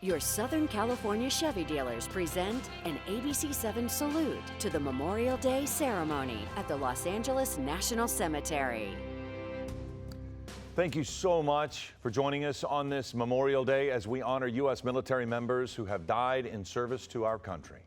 Your Southern California Chevy dealers present an ABC7 salute to the Memorial Day ceremony at the Los Angeles National Cemetery. Thank you so much for joining us on this Memorial Day as we honor U.S. military members who have died in service to our country.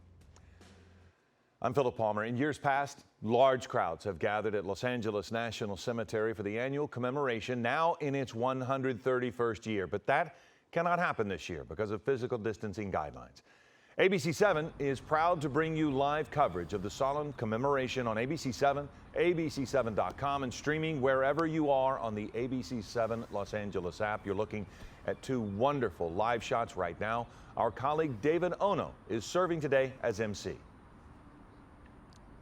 I'm Philip Palmer. In years past, large crowds have gathered at Los Angeles National Cemetery for the annual commemoration, now in its 131st year. But that cannot happen this year because of physical distancing guidelines. ABC7 is proud to bring you live coverage of the solemn commemoration on ABC7, ABC7.com, and streaming wherever you are on the ABC7 Los Angeles app. You're looking at two wonderful live shots right now. Our colleague David Ono is serving today as MC.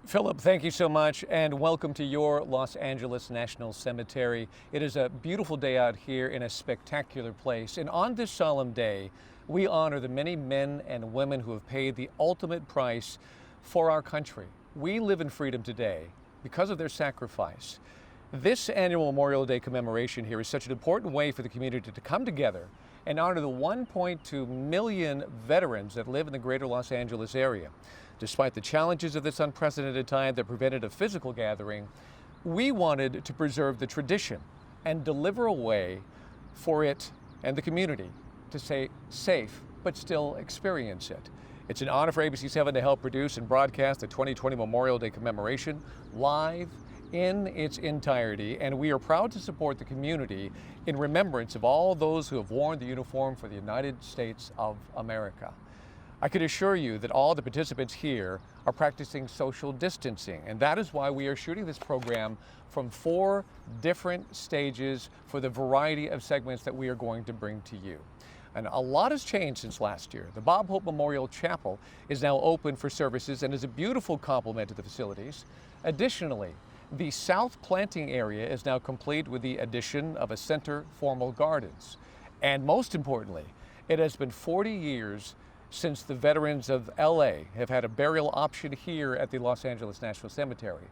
Philip, thank you so much, and welcome to your Los Angeles National Cemetery. It is a beautiful day out here in a spectacular place, and on this solemn day, we honor the many men and women who have paid the ultimate price for our country. We live in freedom today because of their sacrifice. This annual Memorial Day commemoration here is such an important way for the community to come together and honor the 1.2 million veterans that live in the greater Los Angeles area. Despite the challenges of this unprecedented time that prevented a physical gathering, we wanted to preserve the tradition and deliver a way for it and the community to stay safe but still experience it. It's an honor for ABC7 to help produce and broadcast the 2020 Memorial Day commemoration live in its entirety, and we are proud to support the community in remembrance of all those who have worn the uniform for the United States of America. I can assure you that all the participants here are practicing social distancing, and that is why we are shooting this program from 4 different stages for the variety of segments that we are going to bring to you. And a lot has changed since last year. The Bob Hope Memorial Chapel is now open for services and is a beautiful complement to the facilities. Additionally, the south planting area is now complete with the addition of a center formal gardens. And most importantly, it has been 40 years since the veterans of LA have had a burial option here at the Los Angeles National Cemetery.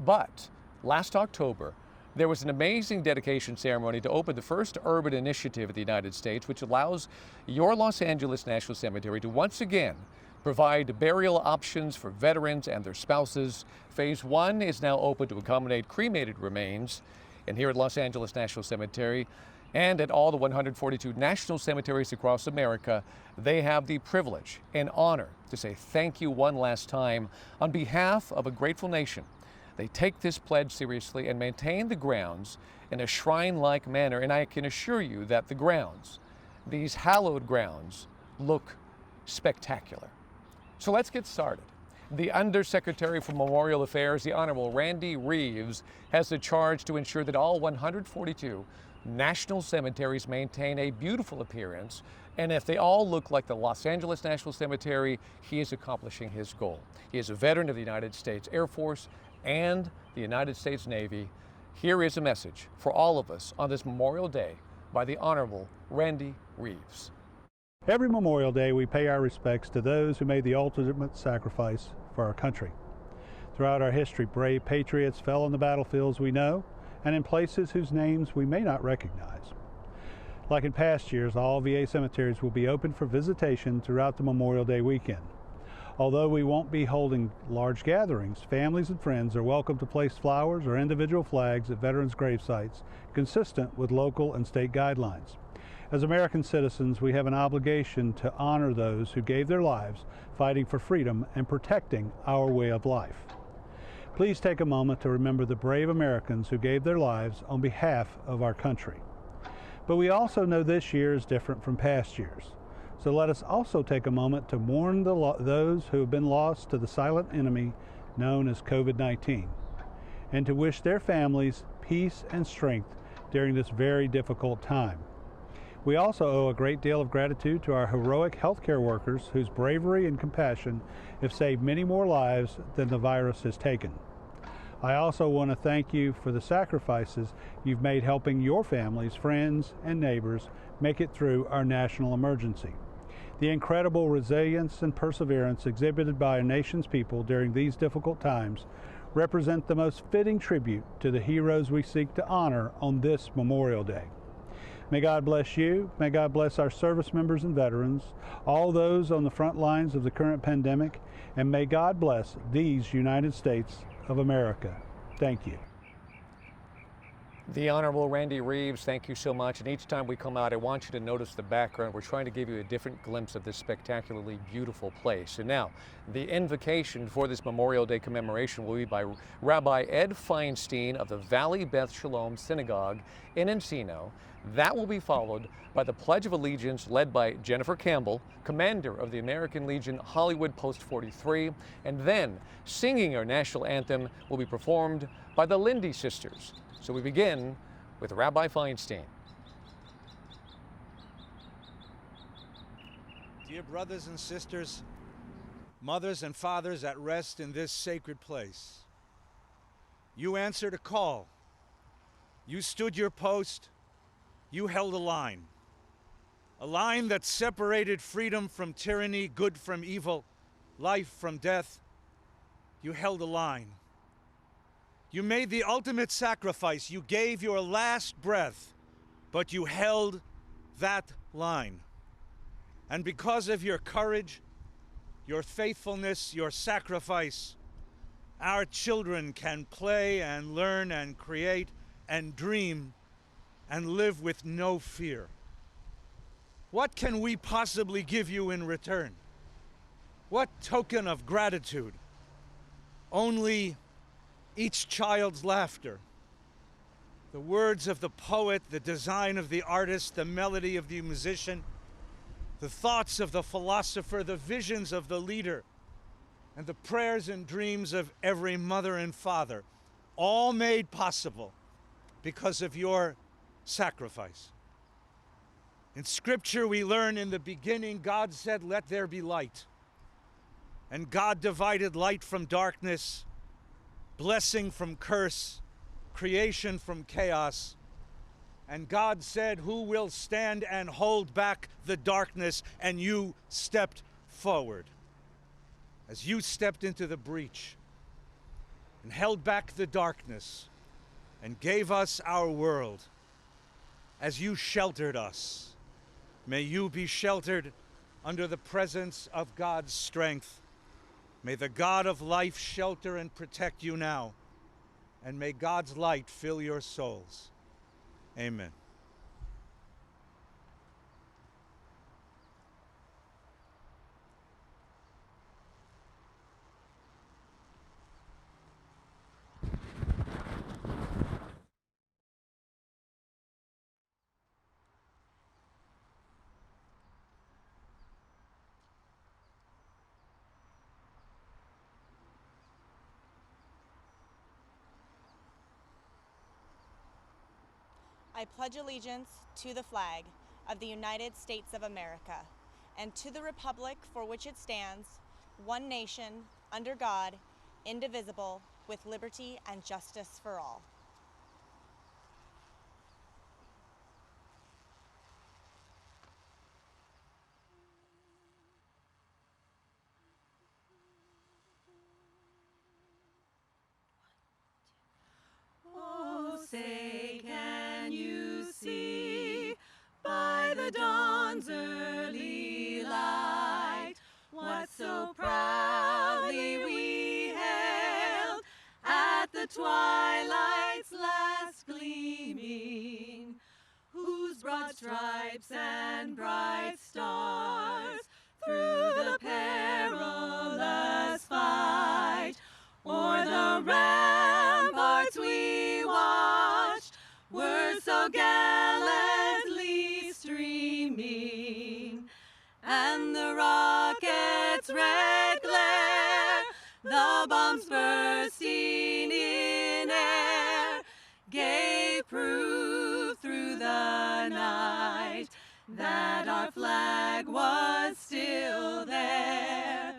But last October, there was an amazing dedication ceremony to open the first urban initiative in the United States, which allows your Los Angeles National Cemetery to once again provide burial options for veterans and their spouses. Phase 1 is now open to accommodate cremated remains. And here at Los Angeles National Cemetery and at all the 142 national cemeteries across America, they have the privilege and honor to say thank you one last time on behalf of a grateful nation. They take this pledge seriously and maintain the grounds in a shrine-like manner, and I can assure you that the grounds, these hallowed grounds, look spectacular. So let's get started. The Undersecretary for Memorial Affairs, the Honorable Randy Reeves, has the charge to ensure that all 142 national cemeteries maintain a beautiful appearance, and if they all look like the Los Angeles National Cemetery, he is accomplishing his goal. He is a veteran of the United States Air Force and the United States Navy. Here is a message for all of us on this Memorial Day by the Honorable Randy Reeves. Every Memorial Day, we pay our respects to those who made the ultimate sacrifice for our country. Throughout our history, brave patriots fell on the battlefields we know and in places whose names we may not recognize. Like in past years, all VA cemeteries will be open for visitation throughout the Memorial Day weekend. Although we won't be holding large gatherings, families and friends are welcome to place flowers or individual flags at veterans' grave sites, consistent with local and state guidelines. As American citizens, we have an obligation to honor those who gave their lives fighting for freedom and protecting our way of life. Please take a moment to remember the brave Americans who gave their lives on behalf of our country. But we also know this year is different from past years. So let us also take a moment to mourn those who have been lost to the silent enemy known as COVID-19, and to wish their families peace and strength during this very difficult time. We also owe a great deal of gratitude to our heroic healthcare workers whose bravery and compassion have saved many more lives than the virus has taken. I also want to thank you for the sacrifices you've made helping your families, friends, and neighbors make it through our national emergency. The incredible resilience and perseverance exhibited by our nation's people during these difficult times represent the most fitting tribute to the heroes we seek to honor on this Memorial Day. May God bless you. May God bless our service members and veterans, all those on the front lines of the current pandemic, and may God bless these United States of America. Thank you. The Honorable Randy Reeves, thank you so much. And each time we come out, I want you to notice the background. We're trying to give you a different glimpse of this spectacularly beautiful place. And now, the invocation for this Memorial Day commemoration will be by Rabbi Ed Feinstein of the Valley Beth Shalom Synagogue in Encino. That will be followed by the Pledge of Allegiance led by Jennifer Campbell, commander of the American Legion Hollywood Post 43. And then, singing our national anthem will be performed by the Lindy Sisters. So we begin with Rabbi Feinstein. Dear brothers and sisters, mothers and fathers at rest in this sacred place, you answered a call. You stood your post. You held a line that separated freedom from tyranny, good from evil, life from death. You held a line. You made the ultimate sacrifice. You gave your last breath, but you held that line. And because of your courage, your faithfulness, your sacrifice, our children can play and learn and create and dream and live with no fear. What can we possibly give you in return? What token of gratitude? Only each child's laughter, the words of the poet, the design of the artist, the melody of the musician, the thoughts of the philosopher, the visions of the leader, and the prayers and dreams of every mother and father, all made possible because of your sacrifice. In Scripture, we learn in the beginning, God said, "Let there be light." And God divided light from darkness, blessing from curse, creation from chaos. And God said, "Who will stand and hold back the darkness?" And you stepped forward. As you stepped into the breach and held back the darkness and gave us our world, as you sheltered us, may you be sheltered under the presence of God's strength. May the God of life shelter and protect you now, and may God's light fill your souls. Amen. I pledge allegiance to the flag of the United States of America and to the republic for which it stands, one nation, under God, indivisible, with liberty and justice for all. Oh, say, can you see by the dawn's early light what so proudly we hailed at the twilight's last gleaming, whose broad stripes and bright stars through the perilous fight o'er the ramparts we watched were so gallantly streaming, and the rocket's red glare, the bombs bursting in air, gave proof through the night that our flag was still there.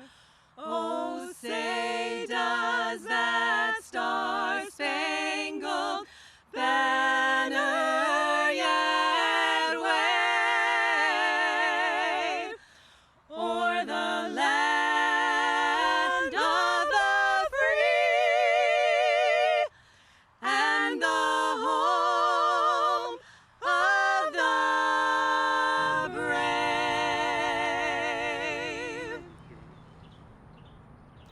Oh, say, does that star-spangled banner yet wave o'er the land of the free and the home of the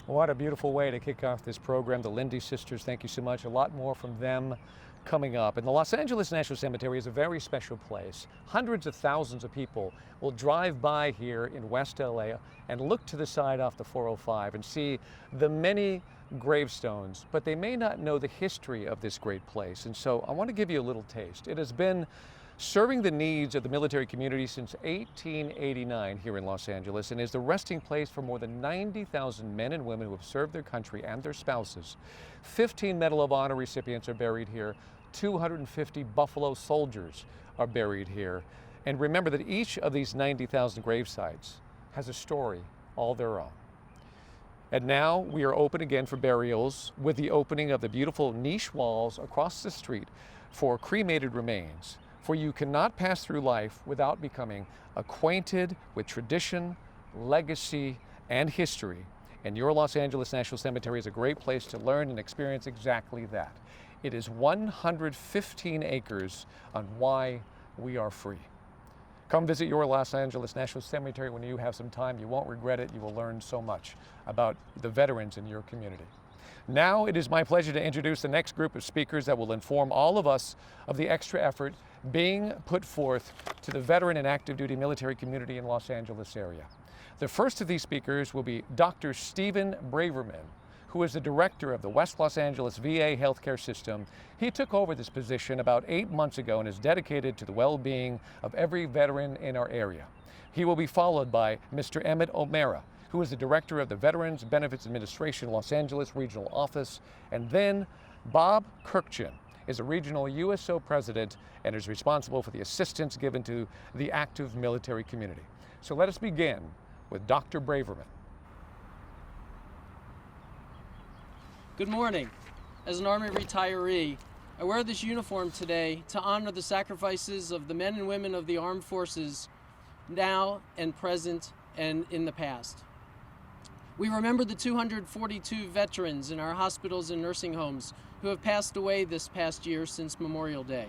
What a beautiful way to kick off this program. The Lindy Sisters, thank you so much. A lot more from them coming up. And the Los Angeles National Cemetery is a very special place. Hundreds of thousands of people will drive by here in West LA and look to the side off the 405 and see the many gravestones, but they may not know the history of this great place. And so I want to give you a little taste. It has been serving the needs of the military community since 1889 here in Los Angeles, and is the resting place for more than 90,000 men and women who have served their country and their spouses. 15 Medal of Honor recipients are buried here. 250 Buffalo soldiers are buried here. And remember that each of these 90,000 grave sites has a story all their own. And now we are open again for burials with the opening of the beautiful niche walls across the street for cremated remains. For you cannot pass through life without becoming acquainted with tradition, legacy, and history. And your Los Angeles National Cemetery is a great place to learn and experience exactly that. It is 115 acres on why we are free. Come visit your Los Angeles National Cemetery when you have some time. You won't regret it. You will learn so much about the veterans in your community. Now it is my pleasure to introduce the next group of speakers that will inform all of us of the extra effort being put forth to the veteran and active duty military community in Los Angeles area. The first of these speakers will be Dr. Stephen Braverman, who is the director of the West Los Angeles VA healthcare system. He took over this position about 8 months ago and is dedicated to the well-being of every veteran in our area. He will be followed by Mr. Emmett O'Mara, who is the director of the Veterans Benefits Administration Los Angeles Regional Office, and then Bob Kirkchin is a regional USO president and is responsible for the assistance given to the active military community. So let us begin with Dr. Braverman. Good morning. As an Army retiree, I wear this uniform today to honor the sacrifices of the men and women of the armed forces now and present and in the past. We remember the 242 veterans in our hospitals and nursing homes who have passed away this past year since Memorial Day.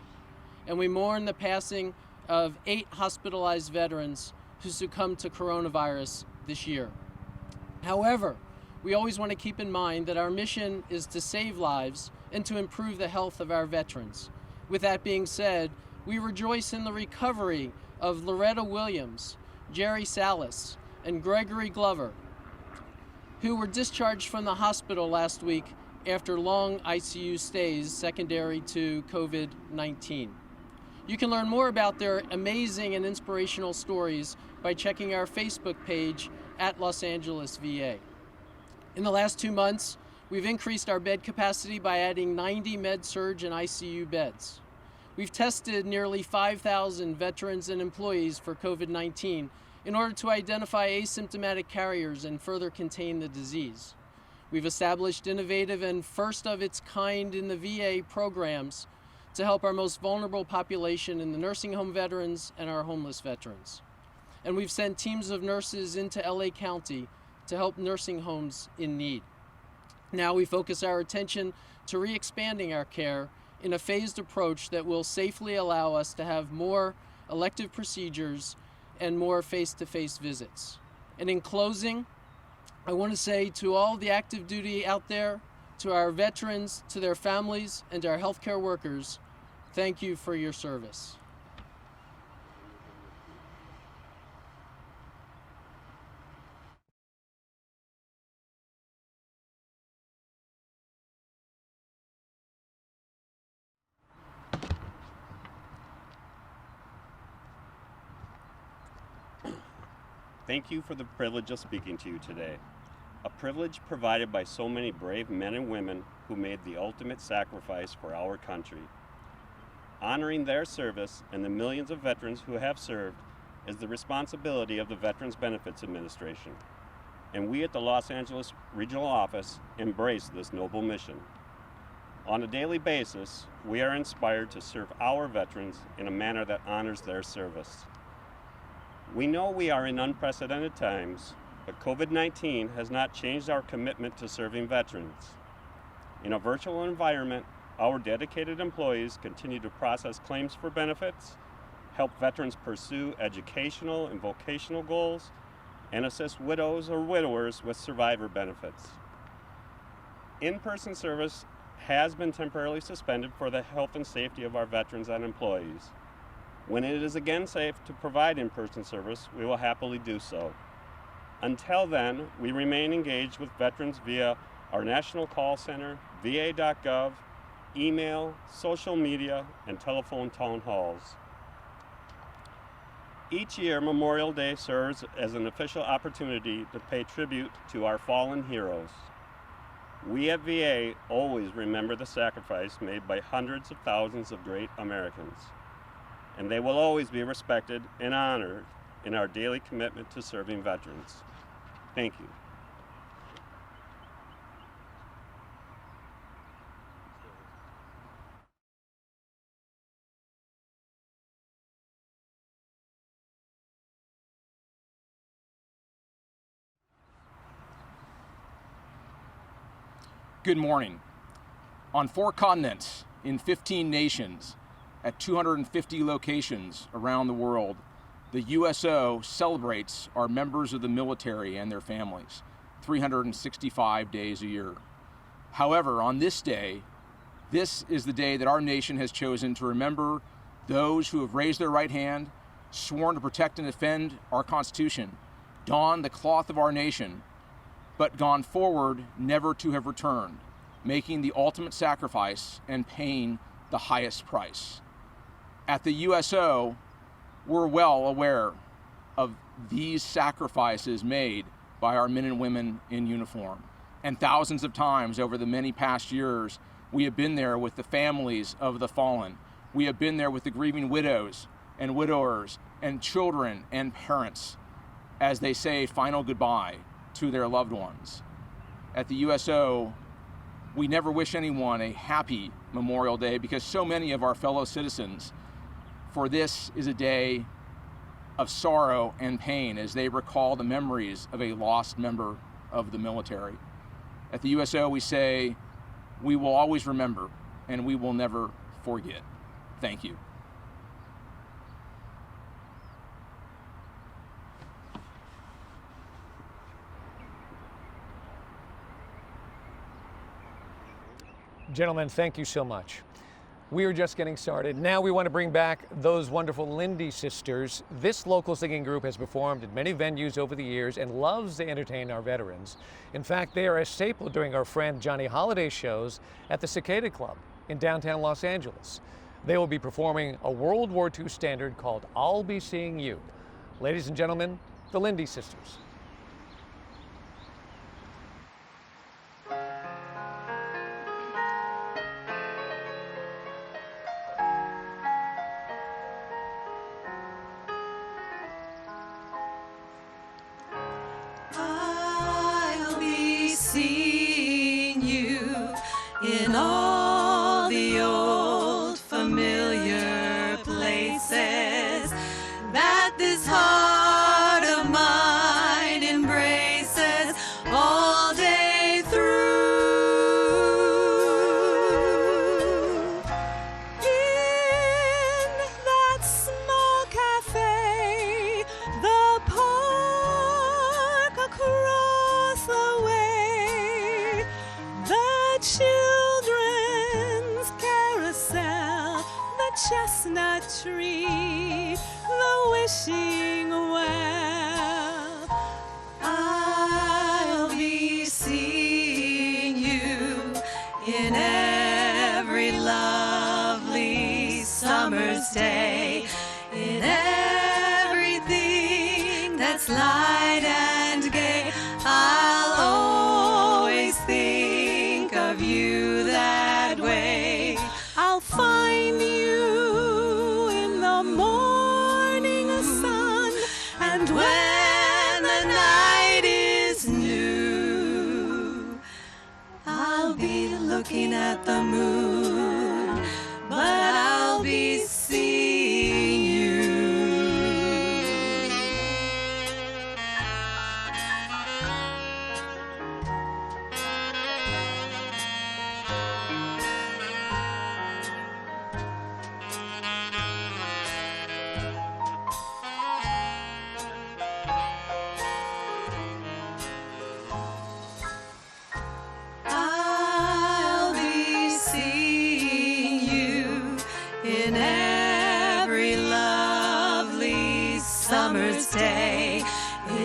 And we mourn the passing of 8 hospitalized veterans who succumbed to coronavirus this year. However, we always want to keep in mind that our mission is to save lives and to improve the health of our veterans. With that being said, we rejoice in the recovery of Loretta Williams, Jerry Salas, and Gregory Glover, who were discharged from the hospital last week after long ICU stays secondary to COVID-19. You can learn more about their amazing and inspirational stories by checking our Facebook page at Los Angeles VA. In the last 2 months, we've increased our bed capacity by adding 90 med-surg and ICU beds. We've tested nearly 5,000 veterans and employees for COVID-19 in order to identify asymptomatic carriers and further contain the disease. We've established innovative and first of its kind in the VA programs to help our most vulnerable population in the nursing home veterans and our homeless veterans. And we've sent teams of nurses into LA County to help nursing homes in need. Now we focus our attention to re-expanding our care in a phased approach that will safely allow us to have more elective procedures and more face-to-face visits. And in closing, I want to say to all the active duty out there, to our veterans, to their families, and to our healthcare workers, thank you for your service. Thank you for the privilege of speaking to you today. A privilege provided by so many brave men and women who made the ultimate sacrifice for our country. Honoring their service and the millions of veterans who have served is the responsibility of the Veterans Benefits Administration. And we at the Los Angeles Regional Office embrace this noble mission. On a daily basis, we are inspired to serve our veterans in a manner that honors their service. We know we are in unprecedented times, but COVID-19 has not changed our commitment to serving veterans. In a virtual environment, our dedicated employees continue to process claims for benefits, help veterans pursue educational and vocational goals, and assist widows or widowers with survivor benefits. In-person service has been temporarily suspended for the health and safety of our veterans and employees. When it is again safe to provide in-person service, we will happily do so. Until then, we remain engaged with veterans via our national call center, va.gov, email, social media, and telephone town halls. Each year, Memorial Day serves as an official opportunity to pay tribute to our fallen heroes. We at VA always remember the sacrifice made by hundreds of thousands of great Americans, and they will always be respected and honored in our daily commitment to serving veterans. Thank you. Good morning. On 4 continents, in 15 nations, at 250 locations around the world, the USO celebrates our members of the military and their families 365 days a year. However, on this day, this is the day that our nation has chosen to remember those who have raised their right hand, sworn to protect and defend our Constitution, donned the cloth of our nation, but gone forward never to have returned, making the ultimate sacrifice and paying the highest price. At the USO, we're well aware of these sacrifices made by our men and women in uniform. And thousands of times over the many past years, we have been there with the families of the fallen. We have been there with the grieving widows and widowers and children and parents as they say final goodbye to their loved ones. At the USO, we never wish anyone a happy Memorial Day because so many of our fellow citizens, for this is a day of sorrow and pain as they recall the memories of a lost member of the military. At the USO, we say, we will always remember and we will never forget. Thank you. Gentlemen, thank you so much. We are just getting started. Now we want to bring back those wonderful Lindy Sisters. This local singing group has performed at many venues over the years and loves to entertain our veterans. In fact, they are a staple during our friend Johnny Holiday's shows at the Cicada Club in downtown Los Angeles. They will be performing a World War II standard called I'll Be Seeing You. Ladies and gentlemen, the Lindy Sisters. I'll be seeing you in all the old familiar places that this heart of mine embraces all day through. In that small cafe, the park across the way, the children's carousel, the chestnut tree, the wishing well. I'll be seeing you in every lovely summer's day, in everything that's light and gay. I'll always think of you that way. I'll find you in the morning sun, and when the night is new, I'll be looking at the moon, but I'll be seeing you.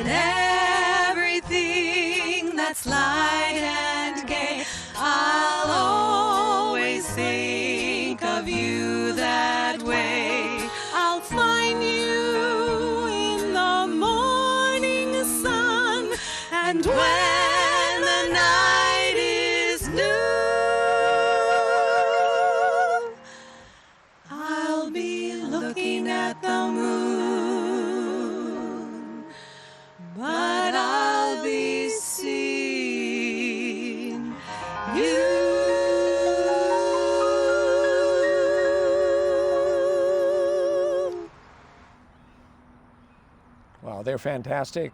in everything that's light and gay. I'll always think of you that way. I'll find you in the morning sun, and when the night is new, I'll be looking at the moon, but I'll be seeing you. Wow, they're fantastic.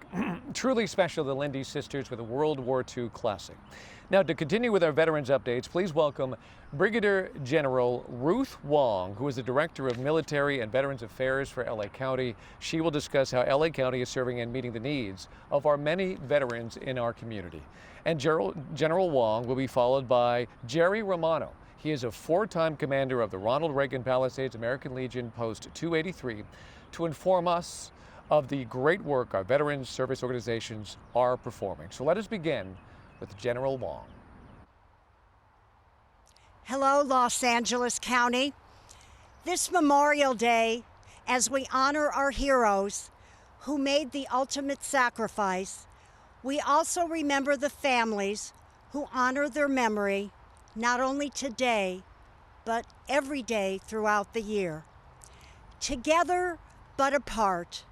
Truly special, the Lindy Sisters with a World War II classic. Now, to continue with our veterans updates, please welcome Brigadier General Ruth Wong, who is the Director of Military and Veterans Affairs for LA County. She will discuss how LA County is serving and meeting the needs of our many veterans in our community. And General Wong will be followed by Jerry Romano. He is a four-time commander of the Ronald Reagan Palisades American Legion Post 283 to inform us of the great work our veterans service organizations are performing. So let us begin with General Wong. Hello, Los Angeles County. This Memorial Day, as we honor our heroes who made the ultimate sacrifice, we also remember the families who honor their memory not only today, but every day throughout the year. Together but apart,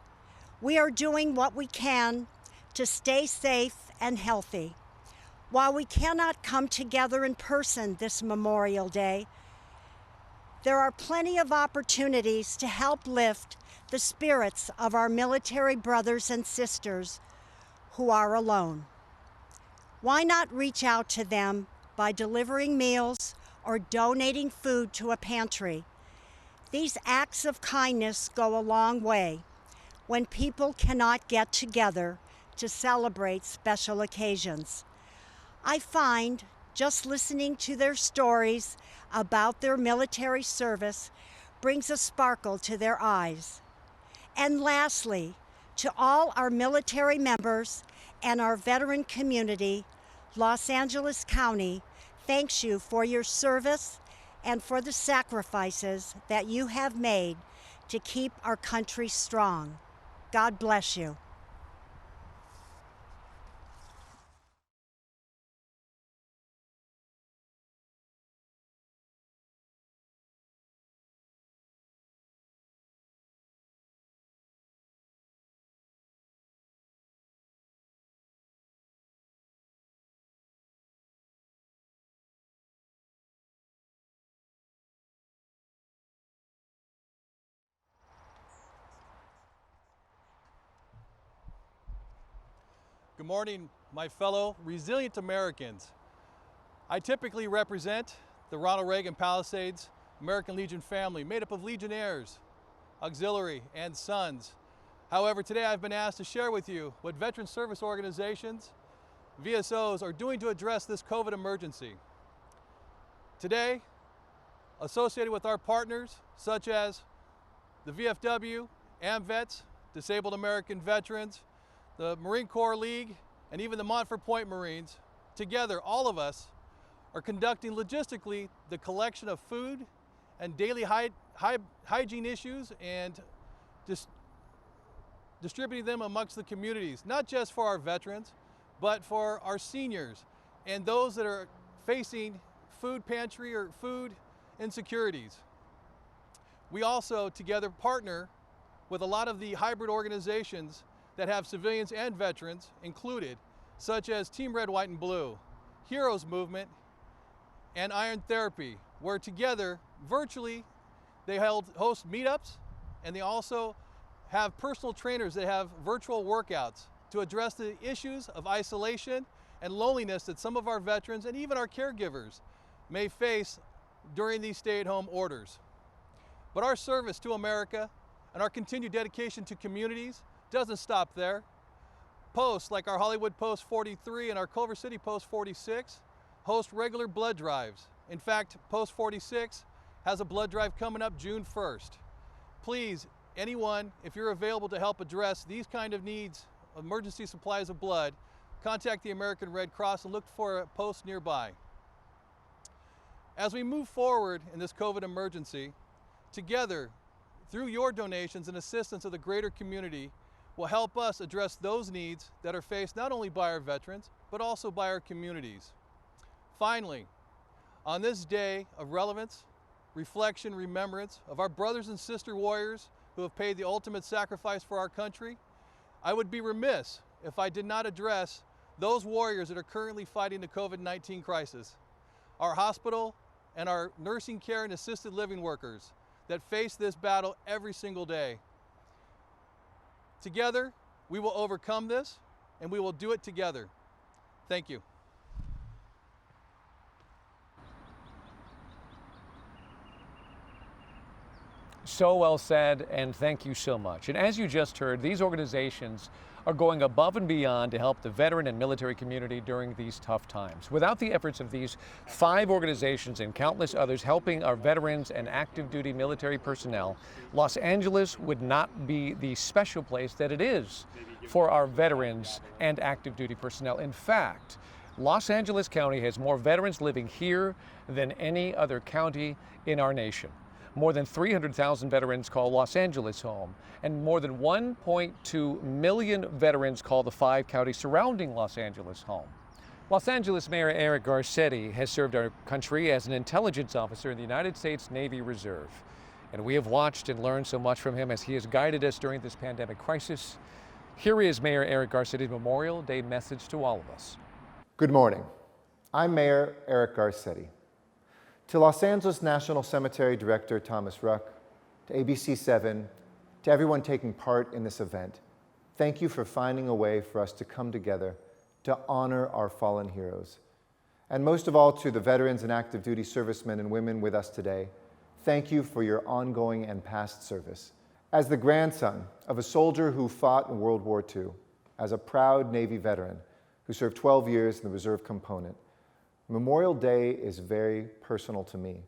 we are doing what we can to stay safe and healthy. While we cannot come together in person this Memorial Day, there are plenty of opportunities to help lift the spirits of our military brothers and sisters who are alone. Why not reach out to them by delivering meals or donating food to a pantry? These acts of kindness go a long way when people cannot get together to celebrate special occasions. I find just listening to their stories about their military service brings a sparkle to their eyes. And lastly, to all our military members and our veteran community, Los Angeles County thanks you for your service and for the sacrifices that you have made to keep our country strong. God bless you. Good morning, my fellow resilient Americans. I typically represent the Ronald Reagan Palisades American Legion family, made up of Legionnaires, auxiliary, and sons. However, today I've been asked to share with you what veteran service organizations, VSOs, are doing to address this COVID emergency. Today, associated with our partners such as the VFW, AMVETS, Disabled American Veterans, the Marine Corps League, and even the Montford Point Marines, together, all of us are conducting logistically the collection of food and daily hygiene issues and distributing them amongst the communities, not just for our veterans, but for our seniors and those that are facing food pantry or food insecurities. We also together partner with a lot of the hybrid organizations that have civilians and veterans included, such as Team Red, White, and Blue, Heroes Movement, and Iron Therapy, where together, virtually, they host meetups, and they also have personal trainers that have virtual workouts to address the issues of isolation and loneliness that some of our veterans and even our caregivers may face during these stay-at-home orders. But our service to America and our continued dedication to communities doesn't stop there. Posts like our Hollywood Post 43 and our Culver City Post 46 host regular blood drives. In fact, Post 46 has a blood drive coming up June 1st. Please, anyone, if you're available to help address these kind of needs emergency supplies of blood, contact the American Red Cross and look for a post nearby. As we move forward in this COVID emergency, together, through your donations and assistance of the greater community, will help us address those needs that are faced not only by our veterans, but also by our communities. Finally, on this day of relevance, reflection, remembrance of our brothers and sister warriors who have paid the ultimate sacrifice for our country, I would be remiss if I did not address those warriors that are currently fighting the COVID-19 crisis, our hospital and our nursing care and assisted living workers that face this battle every single day. Together, we will overcome this, and we will do it together. Thank you. So well said, and thank you so much. And as you just heard, these organizations are going above and beyond to help the veteran and military community during these tough times. Without the efforts of these 5 organizations and countless others helping our veterans and active duty military personnel, Los Angeles would not be the special place that it is for our veterans and active duty personnel. In fact, Los Angeles County has more veterans living here than any other county in our nation. More than 300,000 veterans call Los Angeles home, and more than 1.2 million veterans call the 5 counties surrounding Los Angeles home. Los Angeles Mayor Eric Garcetti has served our country as an intelligence officer in the United States Navy Reserve. And we have watched and learned so much from him as he has guided us during this pandemic crisis. Here is Mayor Eric Garcetti's Memorial Day message to all of us. Good morning. I'm Mayor Eric Garcetti. To Los Angeles National Cemetery Director Thomas Ruck, to ABC7, to everyone taking part in this event, thank you for finding a way for us to come together to honor our fallen heroes. And most of all, to the veterans and active duty servicemen and women with us today, thank you for your ongoing and past service. As the grandson of a soldier who fought in World War II, as a proud Navy veteran who served 12 years in the reserve component, Memorial Day is very personal to me,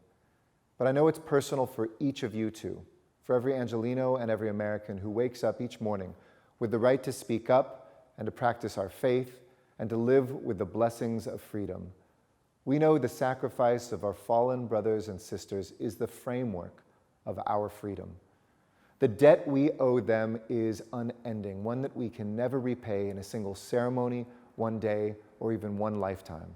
but I know it's personal for each of you too, for every Angelino and every American who wakes up each morning with the right to speak up and to practice our faith and to live with the blessings of freedom. We know the sacrifice of our fallen brothers and sisters is the framework of our freedom. The debt we owe them is unending, one that we can never repay in a single ceremony, one day, or even one lifetime.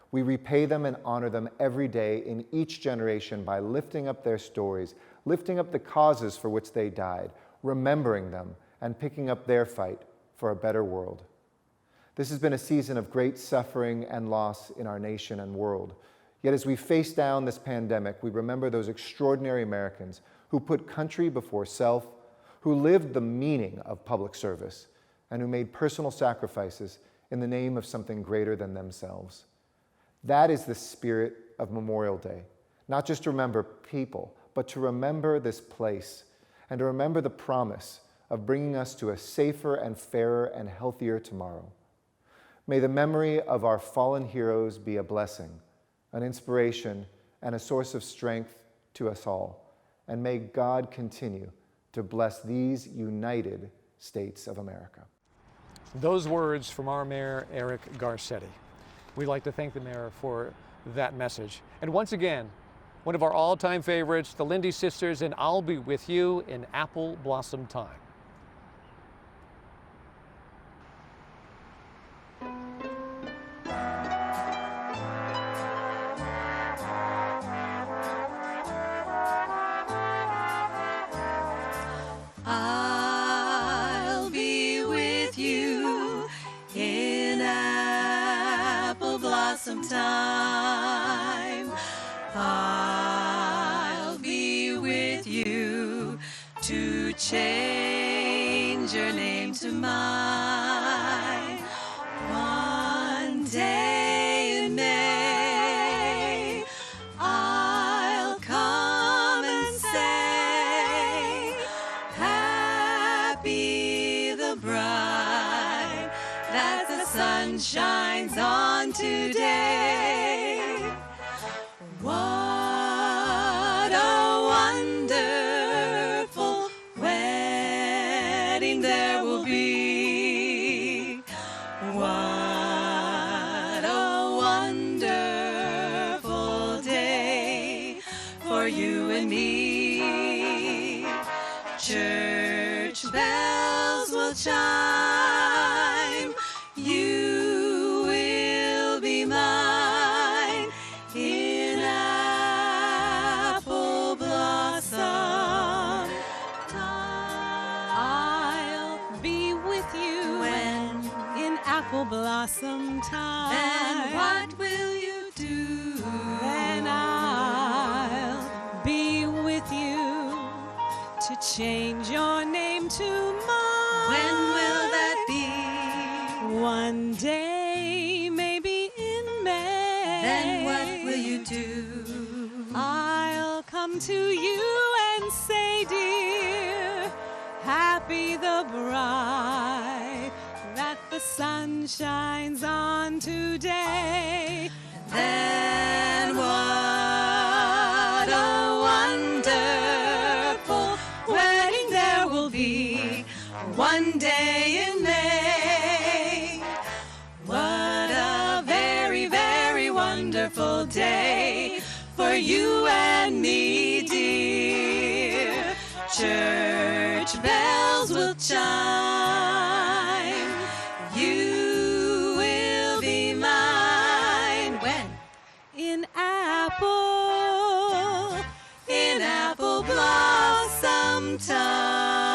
We repay them and honor them every day in each generation by lifting up their stories, lifting up the causes for which they died, remembering them, and picking up their fight for a better world. This has been a season of great suffering and loss in our nation and world. Yet as we face down this pandemic, we remember those extraordinary Americans who put country before self, who lived the meaning of public service, and who made personal sacrifices in the name of something greater than themselves. That is the spirit of Memorial Day, not just to remember people, but to remember this place and to remember the promise of bringing us to a safer and fairer and healthier tomorrow. May the memory of our fallen heroes be a blessing, an inspiration, and a source of strength to us all. And may God continue to bless these united states of America. Those words from our Mayor Eric Garcetti. We'd like to thank the Mayor for that message. And once again, one of our all-time favorites, the Lindy Sisters, and I'll Be With You in Apple Blossom Time. I'll be with you in apple blossom time. I'll be with you to change your name to mine. One day in May, I'll come and say, happy the bride that the sun shines on today. What a wonderful wedding there will be. time. You will be mine in apple blossom time. I'll be with you When in apple blossom time. then what will you do? Then I'll be with you to change your name to mine. When will that be? One day, maybe in May. Then what will you do? I'll come to you and say, dear, happy the bride that the sun shines on today. Then what a wonderful wedding there will be one day in May. What a very, very wonderful day for you and me, dear. Church bells will chime. You will be mine. When? In apple blossom time.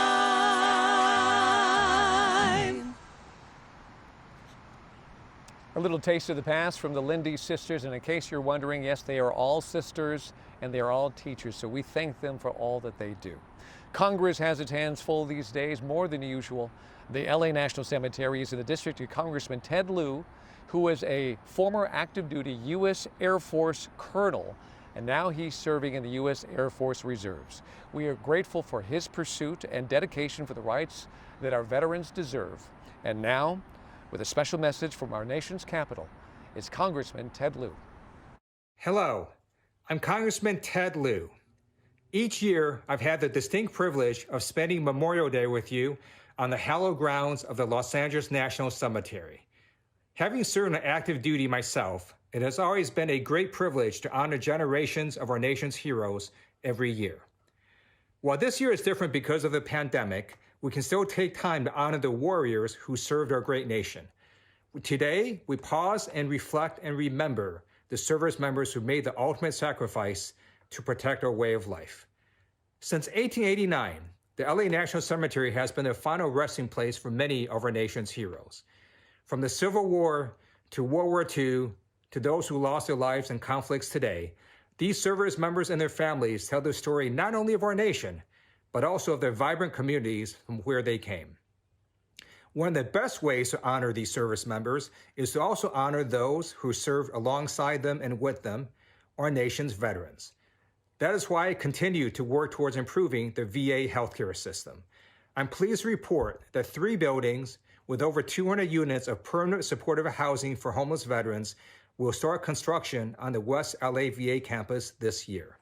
A little taste of the past from the Lindy Sisters, and in case you're wondering, yes, they are all sisters and they are all teachers, so we thank them for all that they do. Congress has its hands full these days, more than usual. The LA National Cemetery is in the district of Congressman Ted Lieu, who was a former active duty U.S. Air Force colonel, and now he's serving in the U.S. Air Force Reserves. We are grateful for his pursuit and dedication for the rights that our veterans deserve. And now, with a special message from our nation's capital, is Congressman Ted Lieu. Hello, I'm Congressman Ted Lieu. Each year, I've had the distinct privilege of spending Memorial Day with you on the hallowed grounds of the Los Angeles National Cemetery. Having served on active duty myself, it has always been a great privilege to honor generations of our nation's heroes every year. While this year is different because of the pandemic, we can still take time to honor the warriors who served our great nation. Today, we pause and reflect and remember the service members who made the ultimate sacrifice to protect our way of life. Since 1889, the LA National Cemetery has been the final resting place for many of our nation's heroes. From the Civil War to World War II to those who lost their lives in conflicts today, these service members and their families tell the story not only of our nation, but also of their vibrant communities from where they came. One of the best ways to honor these service members is to also honor those who served alongside them and with them, our nation's veterans. That is why I continue to work towards improving the VA healthcare system. I'm pleased to report that 3 buildings with over 200 units of permanent supportive housing for homeless veterans will start construction on the West LA VA campus this year.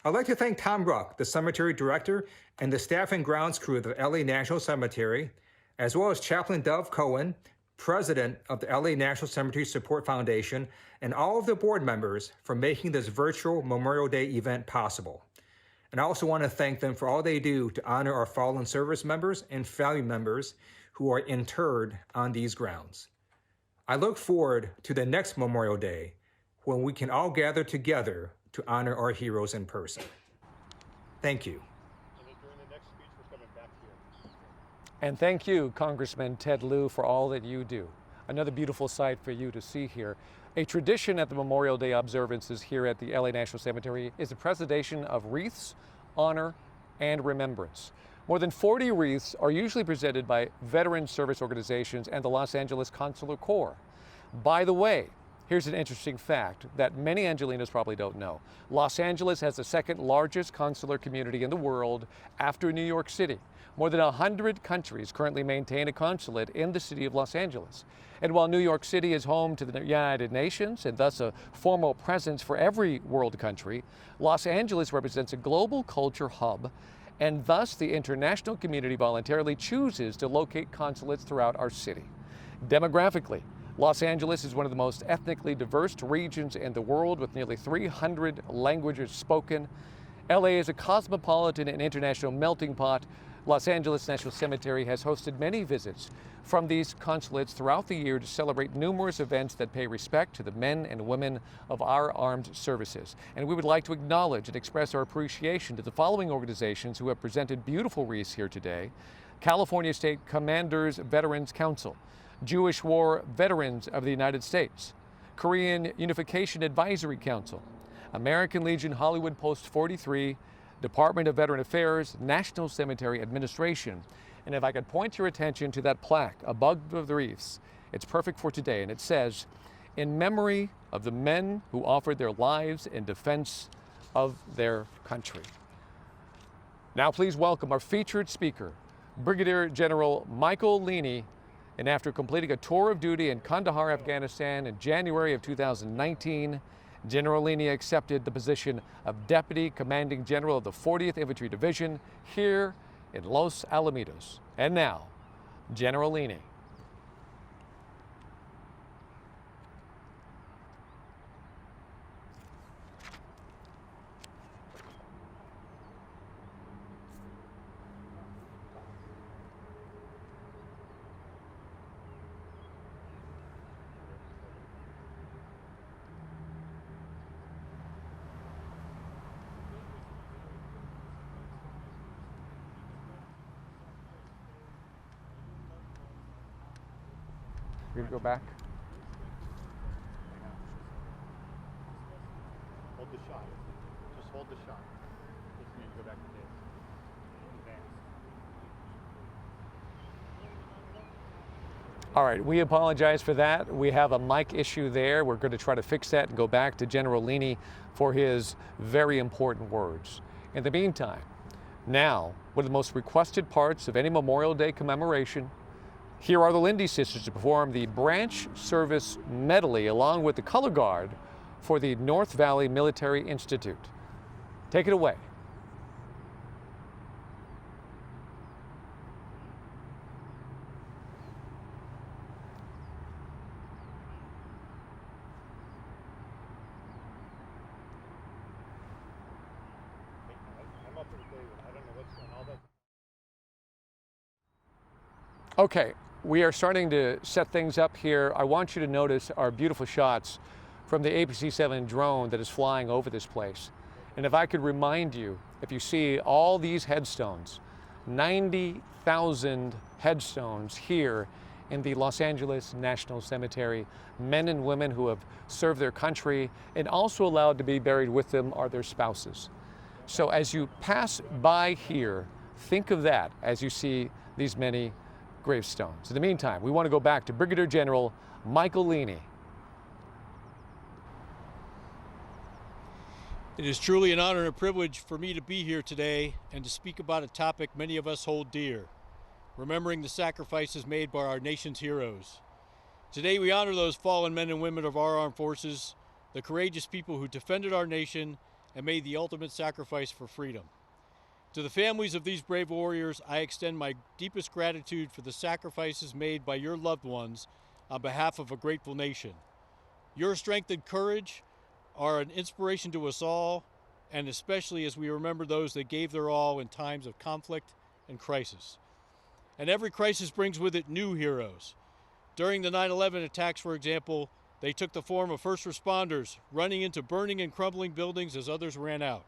I'd like to thank Tom Ruck, the cemetery director, and the staff and grounds crew of the LA National Cemetery, as well as Chaplain Dove Cohen, president of the LA National Cemetery Support Foundation, and all of the board members for making this virtual Memorial Day event possible. And I also want to thank them for all they do to honor our fallen service members and family members who are interred on these grounds. I look forward to the next Memorial Day when we can all gather together to honor our heroes in person. Thank you. And thank you, Congressman Ted Lieu, for all that you do. Another beautiful sight for you to see here. A tradition at the Memorial Day observances here at the LA National Cemetery is the presentation of wreaths, honor, and remembrance. More than 40 wreaths are usually presented by veteran service organizations and the Los Angeles Consular Corps. By the way, here's an interesting fact that many Angelinos probably don't know. Los Angeles has the second largest consular community in the world after New York City. More than 100 countries currently maintain a consulate in the city of Los Angeles. And while New York City is home to the United Nations and thus a formal presence for every world country, Los Angeles represents a global culture hub, and thus the international community voluntarily chooses to locate consulates throughout our city. Demographically, Los Angeles is one of the most ethnically diverse regions in the world, with nearly 300 languages spoken. LA is a cosmopolitan and international melting pot, Los Angeles National Cemetery has hosted many visits from these consulates throughout the year to celebrate numerous events that pay respect to the men and women of our armed services. And we would like to acknowledge and express our appreciation to the following organizations who have presented beautiful wreaths here today: California State Commanders Veterans Council, Jewish War Veterans of the United States, Korean Unification Advisory Council, American Legion Hollywood Post 43, Department of Veteran Affairs, National Cemetery Administration. And if I could point your attention to that plaque above the wreaths, it's perfect for today, and it says, "In memory of the men who offered their lives in defense of their country." Now please welcome our featured speaker, Brigadier General Michael Lieu. And after completing a tour of duty in Kandahar, Afghanistan in January of 2019, General Lieu accepted the position of Deputy Commanding General of the 40th Infantry Division here in Los Alamitos. And now, General Lieu. You're gonna go back? Hold the shot. Just hold the shot. Just need to go back to this. All right, we apologize for that. We have a mic issue there. We're going to try to fix that and go back to General Lieu for his very important words. In the meantime, now, one of the most requested parts of any Memorial Day commemoration, here are the Lindy Sisters to perform the branch service medley along with the color guard for the North Valley Military Institute. Take it away. Okay, we are starting to set things up here. I want you to notice our beautiful shots from the APC-7 drone that is flying over this place. And if I could remind you, if you see all these headstones, 90,000 headstones here in the Los Angeles National Cemetery, men and women who have served their country, and also allowed to be buried with them are their spouses. So as you pass by here, think of that as you see these many gravestones. In the meantime, we want to go back to Brigadier General Michael Lieu. It is truly an honor and a privilege for me to be here today and to speak about a topic many of us hold dear, remembering the sacrifices made by our nation's heroes. Today we honor those fallen men and women of our armed forces, the courageous people who defended our nation and made the ultimate sacrifice for freedom. To the families of these brave warriors, I extend my deepest gratitude for the sacrifices made by your loved ones on behalf of a grateful nation. Your strength and courage are an inspiration to us all, and especially as we remember those that gave their all in times of conflict and crisis. And every crisis brings with it new heroes. During the 9/11 attacks, for example, they took the form of first responders, running into burning and crumbling buildings as others ran out.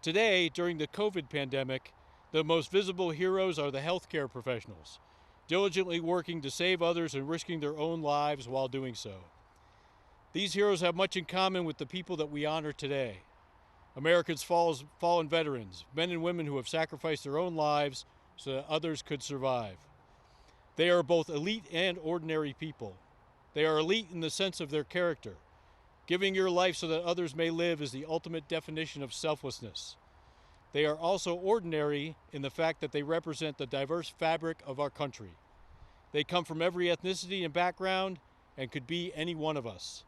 Today, during the COVID pandemic, the most visible heroes are the healthcare professionals, diligently working to save others and risking their own lives while doing so. These heroes have much in common with the people that we honor today. America's fallen veterans, men and women who have sacrificed their own lives so that others could survive. They are both elite and ordinary people. They are elite in the sense of their character. Giving your life so that others may live is the ultimate definition of selflessness. They are also ordinary in the fact that they represent the diverse fabric of our country. They come from every ethnicity and background and could be any one of us.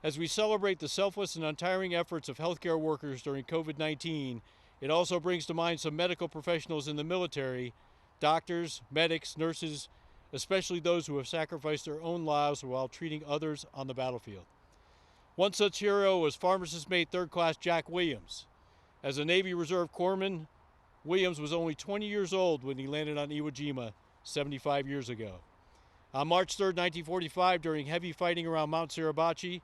As we celebrate the selfless and untiring efforts of healthcare workers during COVID-19, it also brings to mind some medical professionals in the military, doctors, medics, nurses, especially those who have sacrificed their own lives while treating others on the battlefield. One such hero was Pharmacist Mate 3rd Class Jack Williams. As a Navy Reserve corpsman, Williams was only 20 years old when he landed on Iwo Jima 75 years ago. On March 3, 1945, during heavy fighting around Mount Suribachi,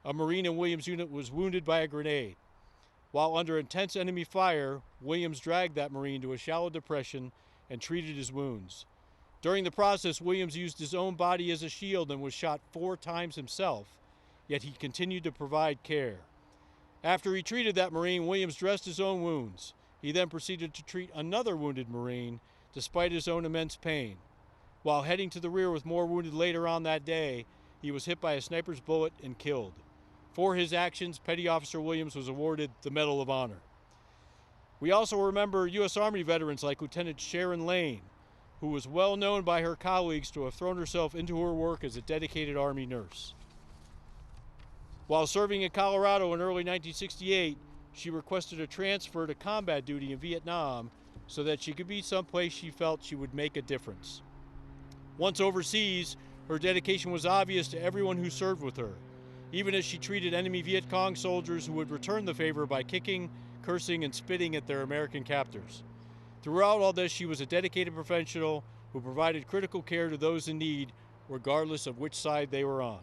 a Marine in Williams' unit was wounded by a grenade. While under intense enemy fire, Williams dragged that Marine to a shallow depression and treated his wounds. During the process, Williams used his own body as a shield and was shot 4 times himself, yet he continued to provide care. After he treated that Marine, Williams dressed his own wounds. He then proceeded to treat another wounded Marine, despite his own immense pain. While heading to the rear with more wounded later on that day, he was hit by a sniper's bullet and killed. For his actions, Petty Officer Williams was awarded the Medal of Honor. We also remember U.S. Army veterans like Lieutenant Sharon Lane, who was well known by her colleagues to have thrown herself into her work as a dedicated Army nurse. While serving in Colorado in early 1968, she requested a transfer to combat duty in Vietnam so that she could be someplace she felt she would make a difference. Once overseas, her dedication was obvious to everyone who served with her, even as she treated enemy Viet Cong soldiers who would return the favor by kicking, cursing, and spitting at their American captors. Throughout all this, she was a dedicated professional who provided critical care to those in need, regardless of which side they were on.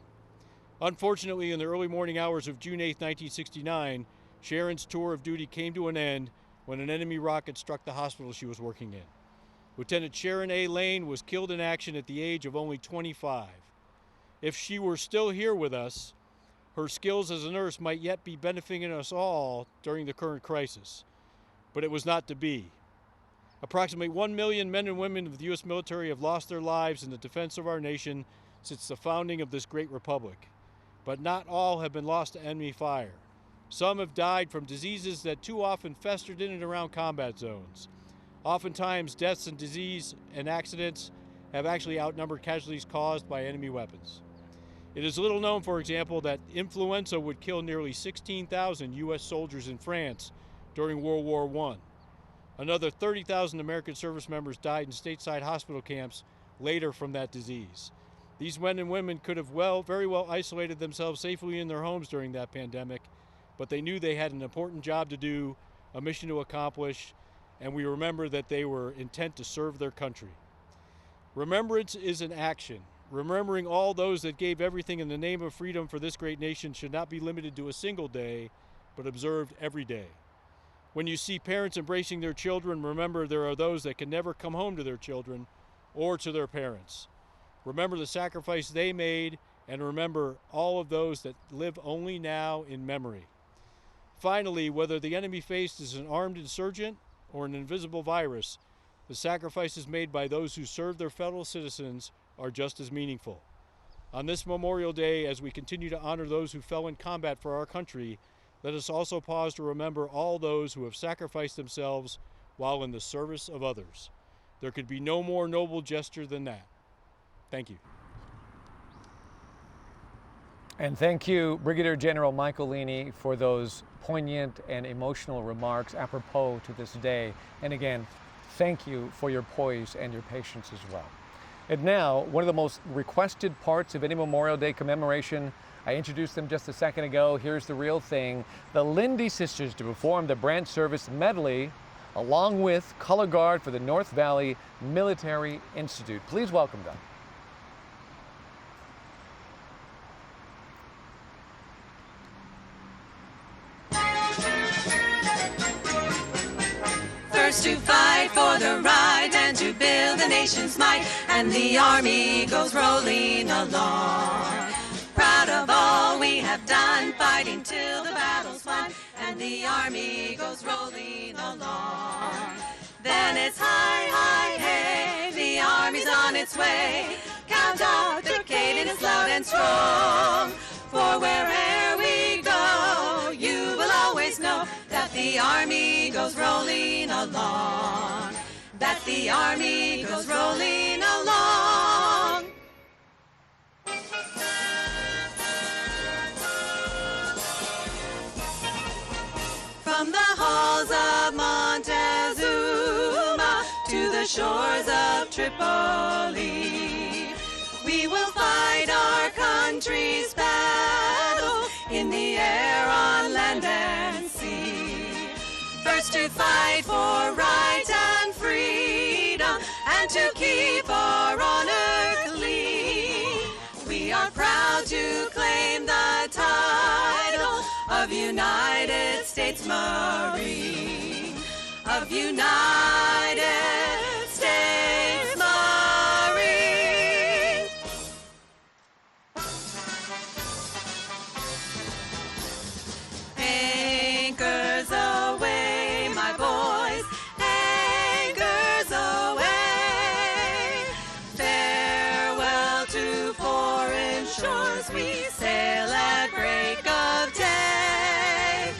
Unfortunately, in the early morning hours of June 8, 1969, Sharon's tour of duty came to an end when an enemy rocket struck the hospital she was working in. Lieutenant Sharon A. Lane was killed in action at the age of only 25. If she were still here with us, her skills as a nurse might yet be benefiting us all during the current crisis. But it was not to be. Approximately 1 million men and women of the U.S. military have lost their lives in the defense of our nation since the founding of this great republic. But not all have been lost to enemy fire. Some have died from diseases that too often festered in and around combat zones. Oftentimes, deaths and disease and accidents have actually outnumbered casualties caused by enemy weapons. It is little known, for example, that influenza would kill nearly 16,000 U.S. soldiers in France during World War I. Another 30,000 American service members died in stateside hospital camps later from that disease. These men and women could have very well isolated themselves safely in their homes during that pandemic, but they knew they had an important job to do, a mission to accomplish, and we remember that they were intent to serve their country. Remembrance is an action. Remembering all those that gave everything in the name of freedom for this great nation should not be limited to a single day, but observed every day. When you see parents embracing their children, remember there are those that can never come home to their children or to their parents. Remember the sacrifice they made, and remember all of those that live only now in memory. Finally, whether the enemy faced is an armed insurgent or an invisible virus, the sacrifices made by those who serve their fellow citizens are just as meaningful. On this Memorial Day, as we continue to honor those who fell in combat for our country, let us also pause to remember all those who have sacrificed themselves while in the service of others. There could be no more noble gesture than that. Thank you. And thank you, Brigadier General Michael Leaney, for those poignant and emotional remarks apropos to this day. And again, thank you for your poise and your patience as well. And now, one of the most requested parts of any Memorial Day commemoration, I introduced them just a second ago. Here's the real thing. The Lindy Sisters to perform the branch service medley along with Color Guard for the North Valley Military Institute. Please welcome them. First to fight for the right and to build the nation's might, and the army goes rolling along. Proud of all we have done, fighting till the battle's won, and the army goes rolling along. Then it's hi, hi, hey, the army's on its way. Count out the cadence loud and strong. For wherever we go, you will always know that the army goes rolling along. That the army goes rolling along. From the halls of Montezuma to the shores of Tripoli, we will fight our country's battle in the air, on land and sea. First to fight for right and freedom and to keep our honor clean. We are proud to claim the title of United States Marine, of United States Marine. Anchors away, my boys, anchors away. Farewell to foreign shores, we sail at break of day.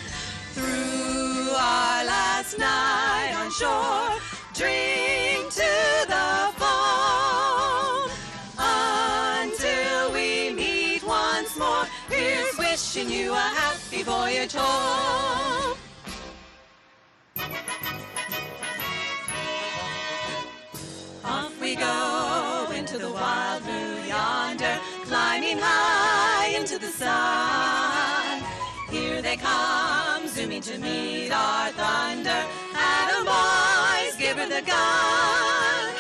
Through our last night on shore, drink to the foam. Until we meet once more, here's wishing you a happy voyage home. Off we go into the wild blue yonder, climbing high into the sun. Here they come, zooming to meet our thunder. Atom boys, give her the gun.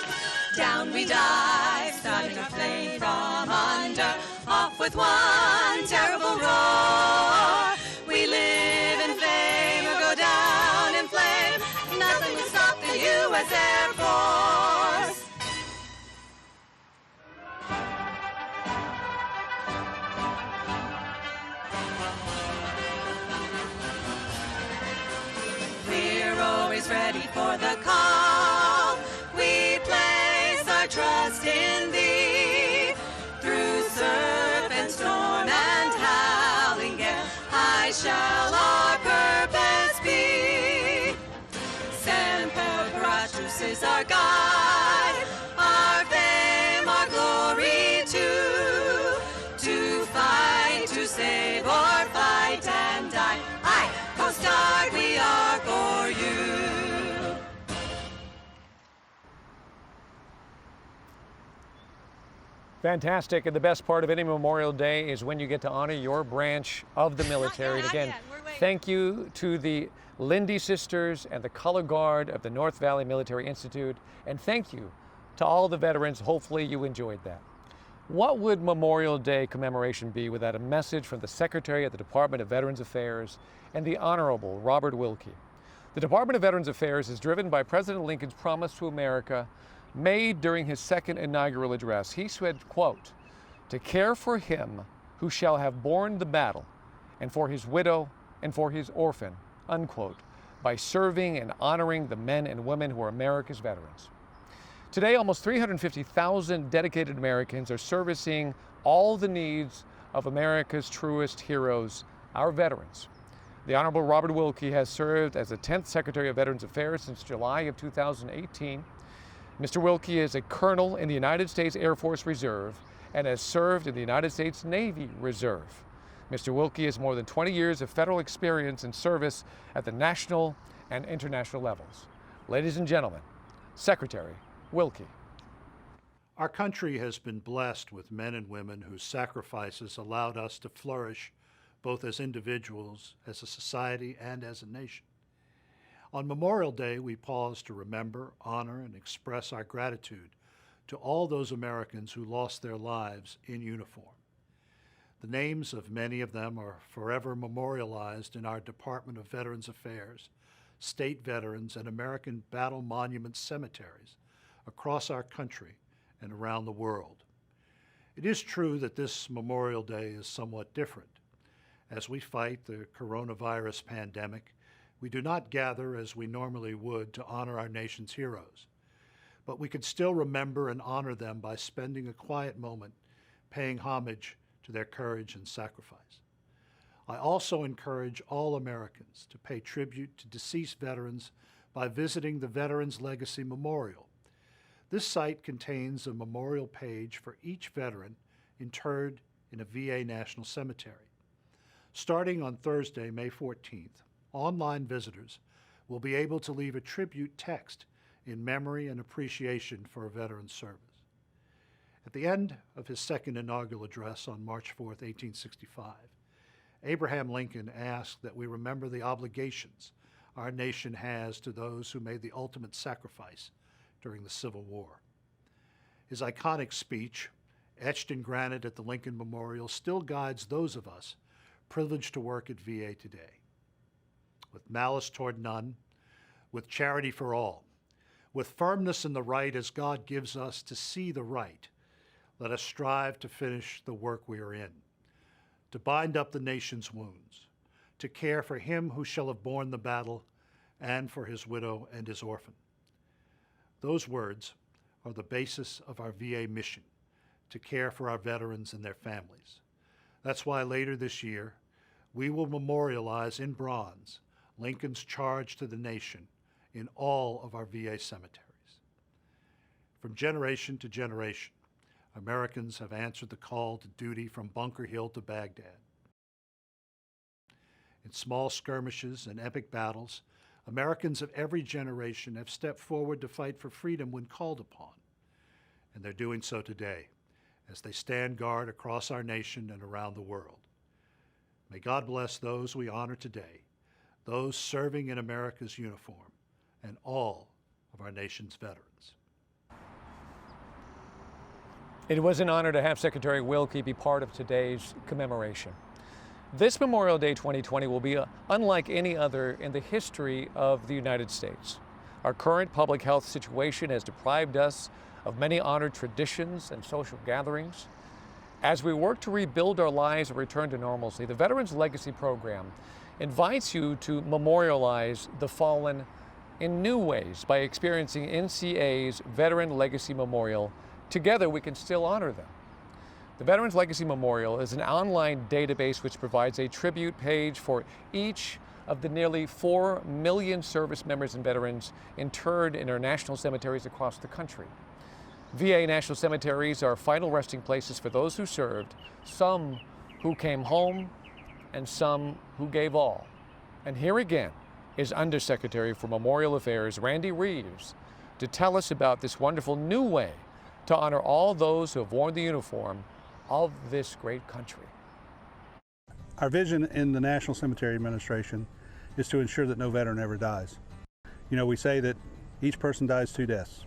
Down we dive, starting our plane from under. Off with one terrible roar. We live in fame or go down in flame. Nothing will stop the U.S. Air Force. We're always ready for the call. We place our trust in Thee. Through surf and storm and howling gale, high shall our purpose be. Semper Paratus is our guide, our fame, our glory too. To fight, to save, or fight and die. Aye, Coast Guard, we are for you. Fantastic, and the best part of any Memorial Day is when you get to honor your branch of the military. And again, thank you to the Lindy Sisters and the Color Guard of the North Valley Military Institute, and thank you to all the veterans. Hopefully you enjoyed that. What would Memorial Day commemoration be without a message from the Secretary of the Department of Veterans Affairs and the Honorable Robert Wilkie? The Department of Veterans Affairs is driven by President Lincoln's promise to America made during his second inaugural address. He said, quote, "To care for him who shall have borne the battle, and for his widow and for his orphan," unquote, by serving and honoring the men and women who are America's veterans. Today, almost 350,000 dedicated Americans are servicing all the needs of America's truest heroes, our veterans. The Honorable Robert Wilkie has served as the 10th Secretary of Veterans Affairs since July of 2018. Mr. Wilkie is a colonel in the United States Air Force Reserve and has served in the United States Navy Reserve. Mr. Wilkie has more than 20 years of federal experience and service at the national and international levels. Ladies and gentlemen, Secretary Wilkie. Our country has been blessed with men and women whose sacrifices allowed us to flourish both as individuals, as a society, and as a nation. On Memorial Day, we pause to remember, honor, and express our gratitude to all those Americans who lost their lives in uniform. The names of many of them are forever memorialized in our Department of Veterans Affairs, state veterans, and American battle monument cemeteries across our country and around the world. It is true that this Memorial Day is somewhat different. As we fight the coronavirus pandemic, we do not gather as we normally would to honor our nation's heroes, but we could still remember and honor them by spending a quiet moment paying homage to their courage and sacrifice. I also encourage all Americans to pay tribute to deceased veterans by visiting the Veterans Legacy Memorial. This site contains a memorial page for each veteran interred in a VA National Cemetery. Starting on Thursday, May 14th, online visitors will be able to leave a tribute text in memory and appreciation for a veteran's service. At the end of his second inaugural address on March 4th, 1865, Abraham Lincoln asked that we remember the obligations our nation has to those who made the ultimate sacrifice during the Civil War. His iconic speech, etched in granite at the Lincoln Memorial, still guides those of us privileged to work at VA today. With malice toward none, with charity for all, with firmness in the right as God gives us to see the right, let us strive to finish the work we are in, to bind up the nation's wounds, to care for him who shall have borne the battle and for his widow and his orphan. Those words are the basis of our VA mission, to care for our veterans and their families. That's why later this year, we will memorialize in bronze Lincoln's charge to the nation in all of our VA cemeteries. From generation to generation, Americans have answered the call to duty from Bunker Hill to Baghdad. In small skirmishes and epic battles, Americans of every generation have stepped forward to fight for freedom when called upon, and they're doing so today as they stand guard across our nation and around the world. May God bless those we honor today, those serving in America's uniform, and all of our nation's veterans. It was an honor to have Secretary Wilkie be part of today's commemoration. This Memorial Day 2020 will be unlike any other in the history of the United States. Our current public health situation has deprived us of many honored traditions and social gatherings. As we work to rebuild our lives and return to normalcy, the Veterans Legacy Program invites you to memorialize the fallen in new ways by experiencing NCA's Veteran Legacy Memorial. Together, we can still honor them. The Veterans Legacy Memorial is an online database which provides a tribute page for each of the nearly 4 million service members and veterans interred in our national cemeteries across the country. VA national cemeteries are final resting places for those who served, some who came home, and some who gave all. And here again is Undersecretary for Memorial Affairs, Randy Reeves, to tell us about this wonderful new way to honor all those who have worn the uniform of this great country. Our vision in the National Cemetery Administration is to ensure that no veteran ever dies. You know, we say that each person dies 2 deaths.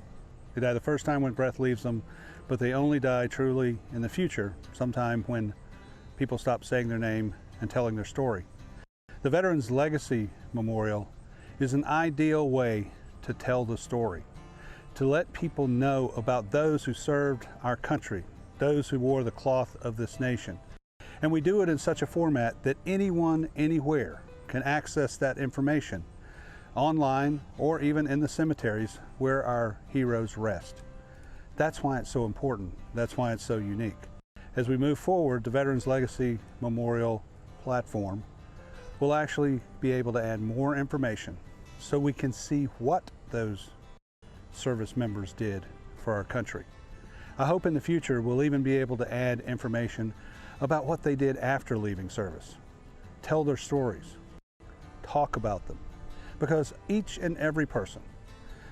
They die the first time when breath leaves them, but they only die truly in the future, sometime when people stop saying their name and telling their story. The Veterans Legacy Memorial is an ideal way to tell the story, to let people know about those who served our country, those who wore the cloth of this nation. And we do it in such a format that anyone, anywhere can access that information online or even in the cemeteries where our heroes rest. That's why it's so important. That's why it's so unique. As we move forward, the Veterans Legacy Memorial platform will actually be able to add more information so we can see what those service members did for our country. I hope in the future we'll even be able to add information about what they did after leaving service. Tell their stories, talk about them, because each and every person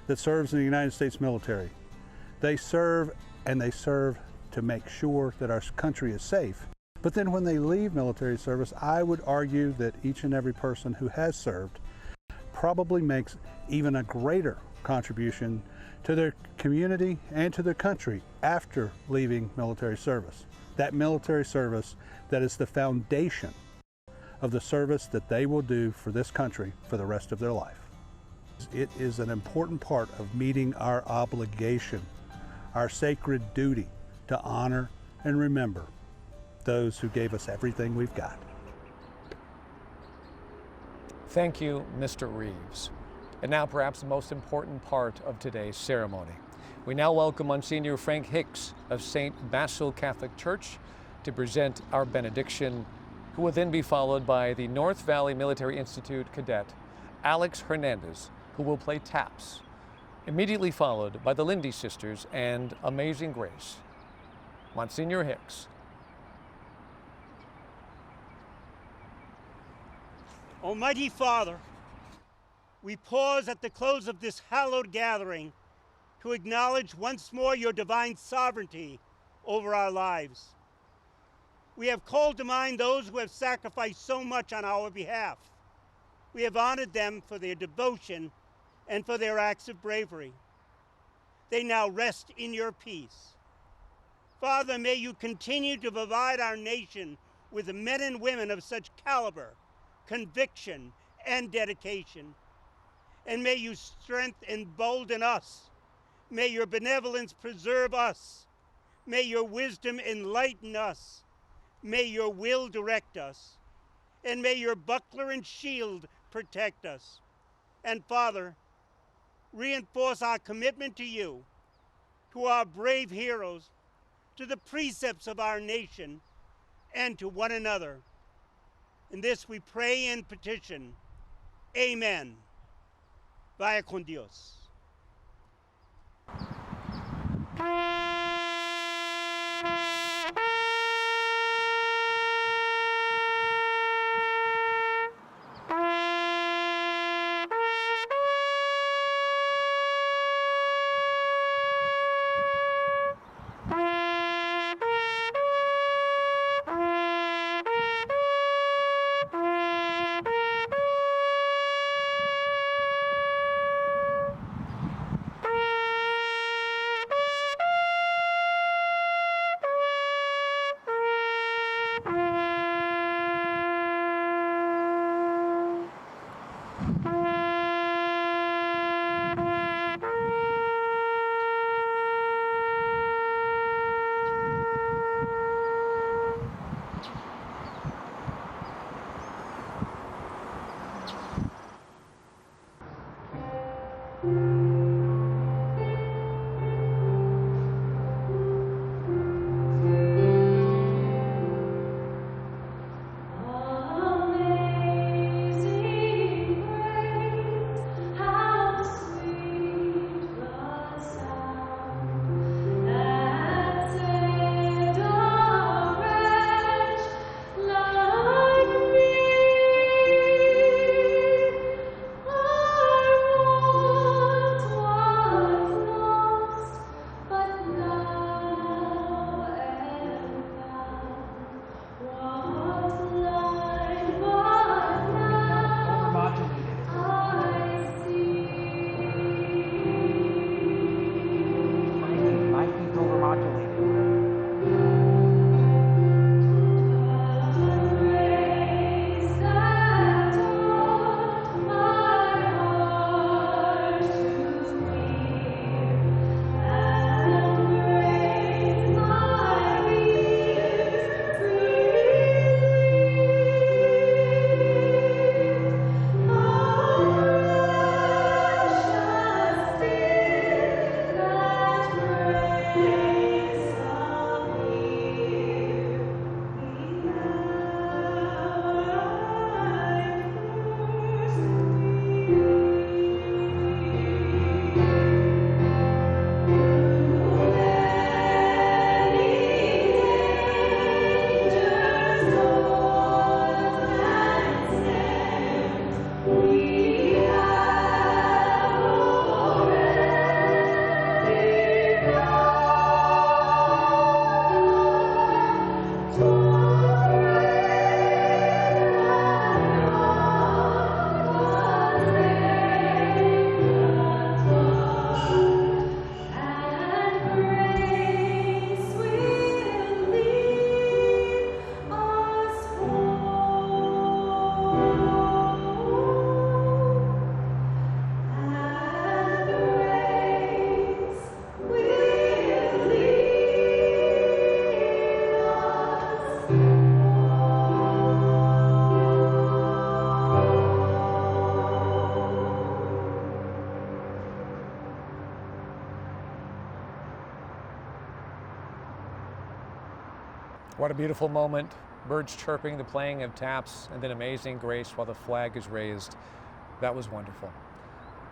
that serves in the United States military, they serve and they serve to make sure that our country is safe. But then when they leave military service, I would argue that each and every person who has served probably makes even a greater contribution to their community and to their country after leaving military service. That military service that is the foundation of the service that they will do for this country for the rest of their life. It is an important part of meeting our obligation, our sacred duty to honor and remember those who gave us everything we've got. Thank you, Mr. Reeves. And now perhaps the most important part of today's ceremony. We now welcome Monsignor Frank Hicks of St. Basil Catholic Church to present our benediction, who will then be followed by the North Valley Military Institute cadet, Alex Hernandez, who will play taps, immediately followed by the Lindy Sisters and Amazing Grace. Monsignor Hicks. Almighty Father, we pause at the close of this hallowed gathering to acknowledge once more your divine sovereignty over our lives. We have called to mind those who have sacrificed so much on our behalf. We have honored them for their devotion and for their acts of bravery. They now rest in your peace. Father, may you continue to provide our nation with men and women of such caliber, conviction, and dedication. And may you strengthen and embolden us. May your benevolence preserve us. May your wisdom enlighten us. May your will direct us. And may your buckler and shield protect us. And Father, reinforce our commitment to you, to our brave heroes, to the precepts of our nation, and to one another. In this we pray and petition. Amen. Vaya con Dios. What a beautiful moment. Birds chirping, the playing of taps, and then Amazing Grace while the flag is raised. That was wonderful.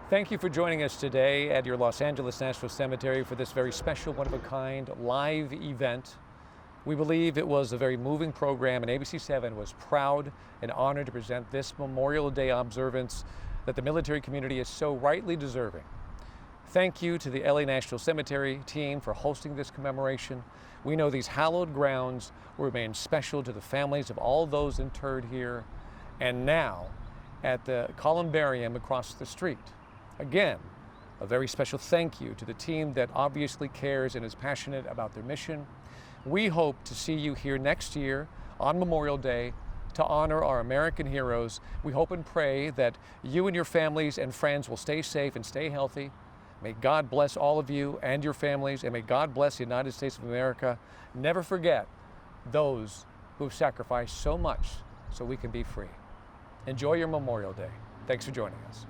Thank you for joining us today at your Los Angeles National Cemetery for this very special, one-of-a-kind live event. We believe it was a very moving program, and ABC7 was proud and honored to present this Memorial Day observance that the military community is so rightly deserving. Thank you to the LA National Cemetery team for hosting this commemoration. We know these hallowed grounds will remain special to the families of all those interred here. And now, at the columbarium across the street. Again, a very special thank you to the team that obviously cares and is passionate about their mission. We hope to see you here next year on Memorial Day to honor our American heroes. We hope and pray that you and your families and friends will stay safe and stay healthy. May God bless all of you and your families, and may God bless the United States of America. Never forget those who've sacrificed so much so we can be free. Enjoy your Memorial Day. Thanks for joining us.